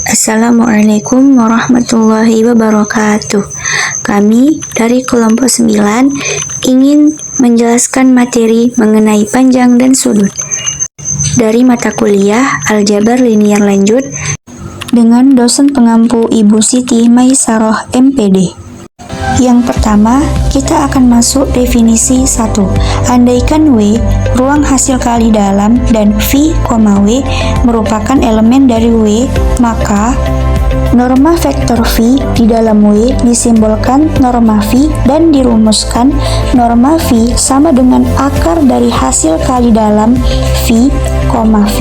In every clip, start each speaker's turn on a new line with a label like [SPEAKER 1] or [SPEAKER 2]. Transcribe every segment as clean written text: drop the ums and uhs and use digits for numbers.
[SPEAKER 1] Assalamualaikum warahmatullahi wabarakatuh. Kami dari kelompok 9 ingin menjelaskan materi mengenai panjang dan sudut dari mata kuliah Aljabar Linier Lanjut dengan dosen pengampu Ibu Siti Maisaroh MPD. Yang pertama, kita akan masuk definisi 1. Andaikan W, ruang hasil kali dalam, dan V, W merupakan elemen dari W, maka norma vektor V di dalam W disimbolkan norma V dan dirumuskan norma V sama dengan akar dari hasil kali dalam V, V.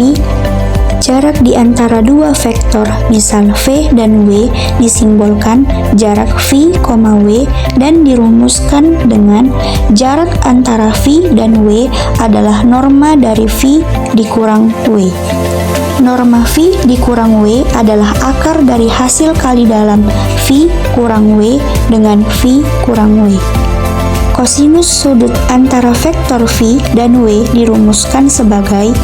[SPEAKER 1] Jarak di antara dua vektor, misal V dan W, disimbolkan jarak V, W dan dirumuskan dengan jarak antara V dan W adalah norma dari V dikurang W. Norma V dikurang W adalah akar dari hasil kali dalam V kurang W dengan V kurang W. Kosinus sudut antara vektor V dan W dirumuskan sebagai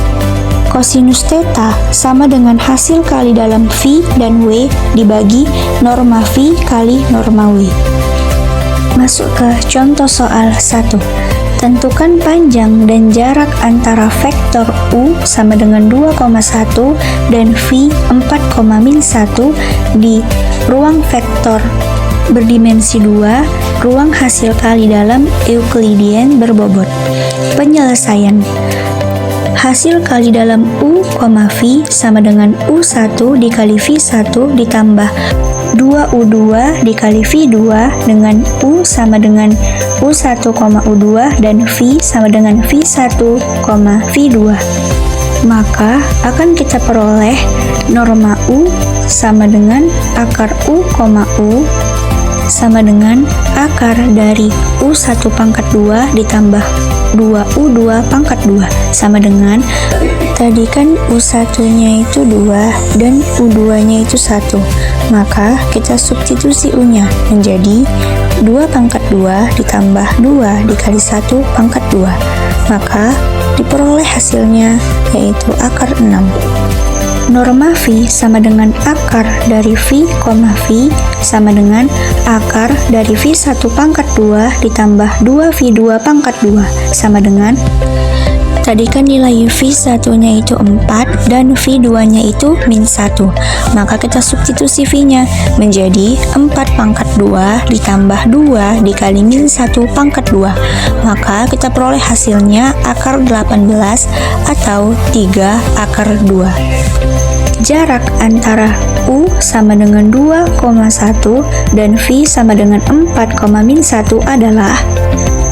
[SPEAKER 1] kosinus theta sama dengan hasil kali dalam V dan W dibagi norma V kali norma W. Masuk ke contoh soal 1. Tentukan panjang dan jarak antara vektor U sama dengan 2,1 dan V 4,-1 di ruang vektor berdimensi 2, ruang hasil kali dalam Euclidean berbobot. Penyelesaian. Hasil kali dalam U, V sama dengan U1 dikali V1 ditambah 2U2 dikali V2 dengan U sama dengan U1, U2 dan V sama dengan V1, V2. Maka akan kita peroleh norma U sama dengan akar U, U sama dengan akar dari U1 pangkat 2 ditambah 2U2 pangkat 2 sama dengan tadi kan U1 nya itu 2 dan U2 nya itu 1, maka kita substitusi U nya menjadi 2 pangkat 2 ditambah 2 dikali 1 pangkat 2, maka diperoleh hasilnya yaitu akar 6. Norma V sama dengan akar dari V, V sama dengan akar dari V1 pangkat 2 ditambah 2V2 pangkat 2 sama dengan tadi kan nilai V1 nya itu 4 dan V2 nya itu -1, maka kita substitusi V nya menjadi 4 pangkat 2 ditambah 2 dikali -1 pangkat 2, maka kita peroleh hasilnya akar 18 atau 3 akar 2. Jarak antara U sama dengan 2,1 dan V sama dengan 4,-1 adalah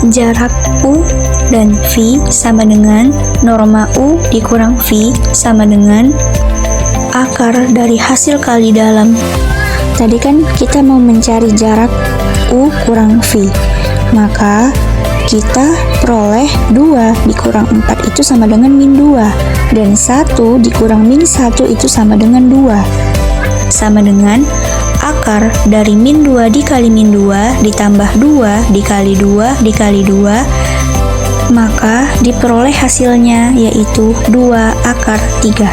[SPEAKER 1] jarak U dan V sama dengan norma U dikurang V sama dengan akar dari hasil kali dalam. Tadi kan kita mau mencari jarak U kurang V, maka kita peroleh 2 dikurang 4 itu sama dengan -2 dan 1 dikurang -1 itu sama dengan 2 sama dengan akar dari -2 dikali -2 ditambah 2 dikali 2 dikali 2, maka diperoleh hasilnya yaitu 2 akar 3.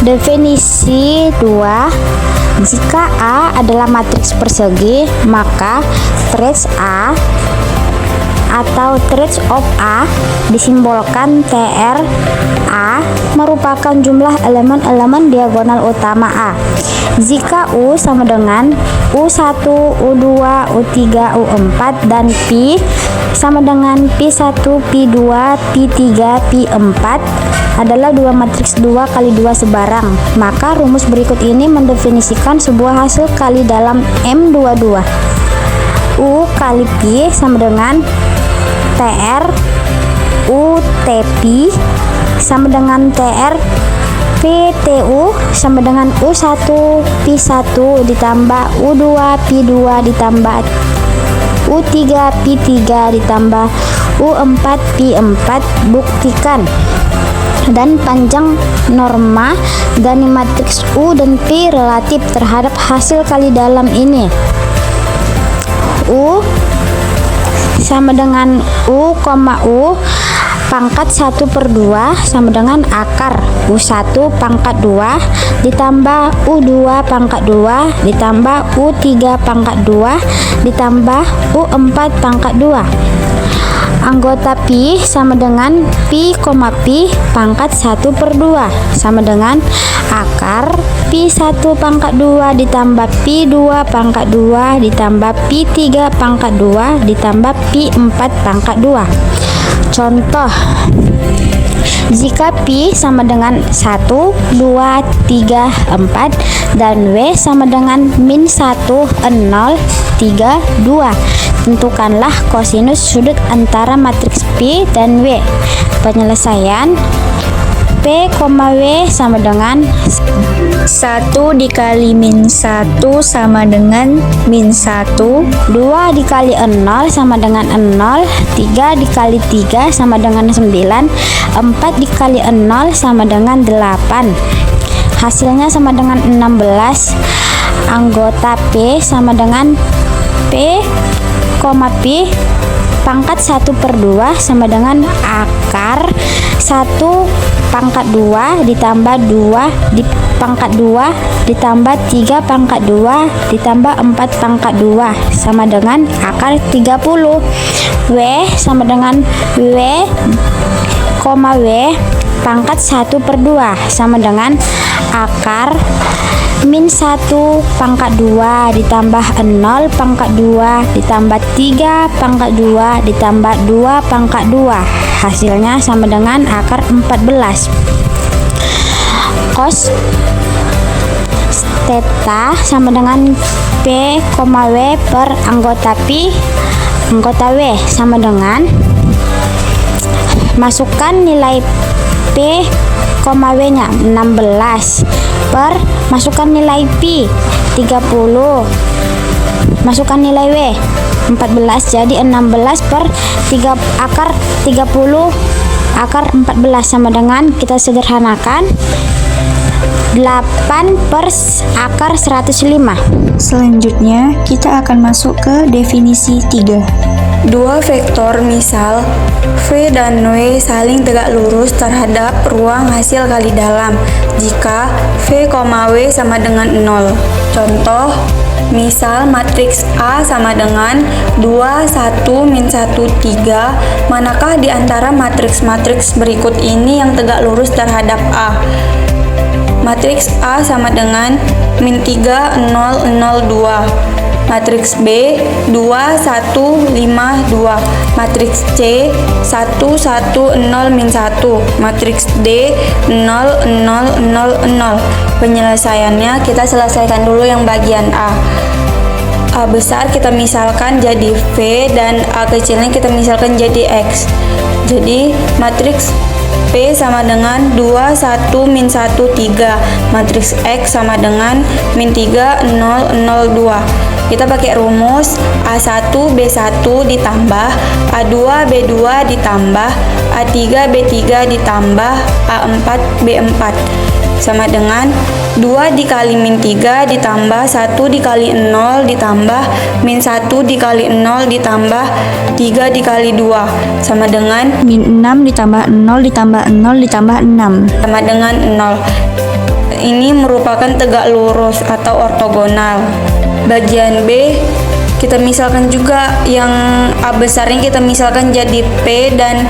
[SPEAKER 2] Definisi 2. Jika A adalah matriks persegi, maka trace A atau trace of A disimbolkan TR. A merupakan jumlah elemen-elemen diagonal utama A. Jika U sama dengan U1, U2, U3, U4 dan P sama dengan P1, P2, P3, P4 adalah dua matriks 2 kali 2 sebarang, maka rumus berikut ini mendefinisikan sebuah hasil kali dalam M22. U kali P sama dengan TR UTP sama dengan TR PTU sama dengan U1 P1 ditambah U2 P2 ditambah U3 P3 ditambah U4 P4. Buktikan dan panjang norma dari matriks U dan P relatif terhadap hasil kali dalam ini. U sama dengan U, U pangkat 1/2 sama dengan akar U1 pangkat 2 ditambah U2 pangkat 2 ditambah U3 pangkat 2 ditambah U4 pangkat 2. Anggota pi sama dengan pi, pi pangkat 1/2 sama dengan akar pi 1 pangkat 2 ditambah pi 2 pangkat 2 ditambah pi 3 pangkat 2 ditambah pi 4 pangkat 2. Contoh, jika pi sama dengan 1, 2, 3, 4 dan W sama dengan min 1, 0, 3, 2, tentukanlah kosinus sudut antara matriks P dan W. Penyelesaian P, W sama dengan
[SPEAKER 1] 1 dikali min 1 sama dengan min 1,
[SPEAKER 2] 2 dikali 0 sama dengan 0, 3 dikali 3 sama dengan 9, 4 dikali 0 sama dengan 8. Hasilnya sama dengan 16. Anggota P sama dengan P, P pangkat 1/2 sama dengan akar 1 pangkat 2 ditambah 2 di pangkat 2 ditambah 3 pangkat 2 ditambah 4 pangkat 2 sama dengan akar 30. W sama dengan W, W pangkat 1/2 sama dengan akar min 1 pangkat 2 ditambah 0 pangkat 2 ditambah 3 pangkat 2 ditambah 2 pangkat 2. Hasilnya sama dengan akar 14. Cos theta sama dengan P, W per anggota pi anggota W sama dengan masukkan nilai P, W nya 16 per masukkan nilai pi 30 masukkan nilai W 14 jadi 16 per 3 akar 30 akar 14 sama dengan kita sederhanakan 8 per akar 105.
[SPEAKER 1] Selanjutnya, kita akan masuk ke definisi 3.
[SPEAKER 3] Dua vektor misal V dan W saling tegak lurus terhadap ruang hasil kali dalam jika V, W sama dengan 0. Contoh, misal matriks A sama dengan 2, 1, min 1, 3, manakah di antara matriks-matriks berikut ini yang tegak lurus terhadap A? Matriks A sama dengan min 3, 0, 0, 2. Matriks B 2, 1, 5, 2. Matriks C 1, 1, 0, min 1. Matriks D 0, 0, 0, 0. Penyelesaiannya kita selesaikan dulu yang bagian A. A besar kita misalkan jadi V dan A kecilnya kita misalkan jadi X. Jadi matriks P sama dengan 2, 1, min 1, 3. Matriks X sama dengan min 3, 0, 0, 2. Kita pakai rumus A1, B1 ditambah A2, B2 ditambah A3, B3 ditambah A4, B4 sama dengan 2 dikali min 3 ditambah 1 dikali 0 ditambah min 1 dikali 0 ditambah 3 dikali 2 sama dengan
[SPEAKER 1] min 6 ditambah 0 ditambah 0 ditambah 6
[SPEAKER 3] sama dengan 0. Ini merupakan tegak lurus atau ortogonal. Bagian B kita misalkan juga yang A besarnya kita misalkan jadi P dan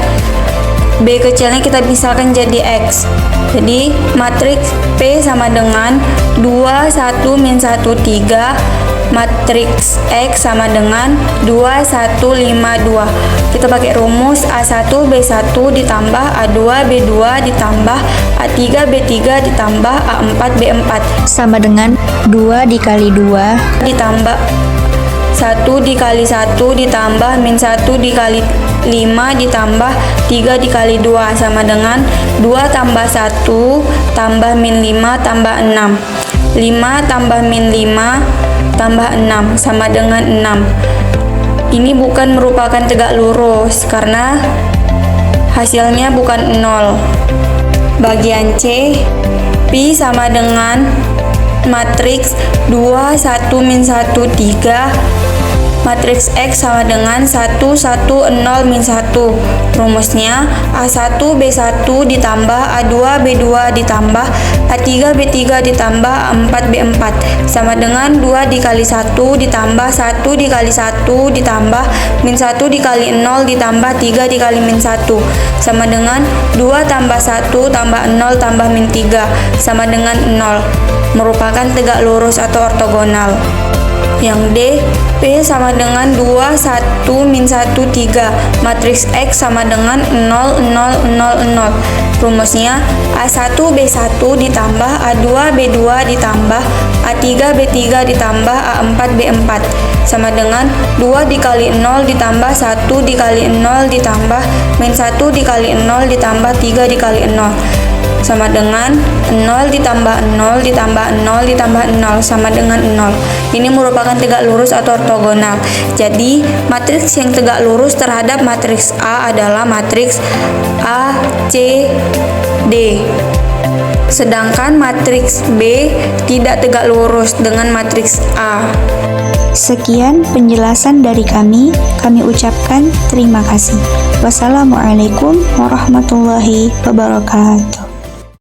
[SPEAKER 3] B kecilnya kita misalkan jadi X. Jadi matriks P sama dengan 2, 1, min 1, 3. Matriks X sama dengan 2, 1, 5, 2. Kita pakai rumus A1, B1 ditambah A2, B2 ditambah A3, B3 ditambah A4, B4
[SPEAKER 1] sama dengan 2 dikali 2
[SPEAKER 3] ditambah 1 dikali 1 ditambah min 1 dikali 5 ditambah 3 dikali 2 sama dengan 2 tambah 1 tambah min 5 tambah 6. 5 tambah min 5 tambah 6 sama dengan 6. Ini bukan merupakan tegak lurus karena hasilnya bukan 0. Bagian C, pi sama dengan matriks 2, 1, min 1, 3. matriks X sama dengan 1, 1, 0, min 1. Rumusnya A1, B1 ditambah A2, B2 ditambah A3, B3 ditambah A4, B4 sama dengan 2 dikali 1 ditambah 1 dikali 1 ditambah min 1 dikali 0 ditambah 3 dikali min 1 sama dengan 2 tambah 1 tambah 0 tambah min 3 sama dengan 0, merupakan tegak lurus atau ortogonal. Yang D, P sama dengan 2, 1, min 1, 3. Matriks X sama dengan 0, 0, 0, 0. Rumusnya A1, B1 ditambah A2, B2 ditambah A3, B3 ditambah A4, B4 sama dengan 2 dikali 0 ditambah 1 dikali 0 ditambah min 1 dikali 0 ditambah 3 dikali 0 sama dengan 0 ditambah 0 ditambah 0 ditambah 0 sama dengan 0. Ini merupakan tegak lurus atau ortogonal. Jadi, matriks yang tegak lurus terhadap matriks A adalah matriks A, C, D. Sedangkan matriks B tidak tegak lurus dengan matriks A.
[SPEAKER 1] Sekian penjelasan dari kami ucapkan terima kasih. Wassalamualaikum warahmatullahi wabarakatuh.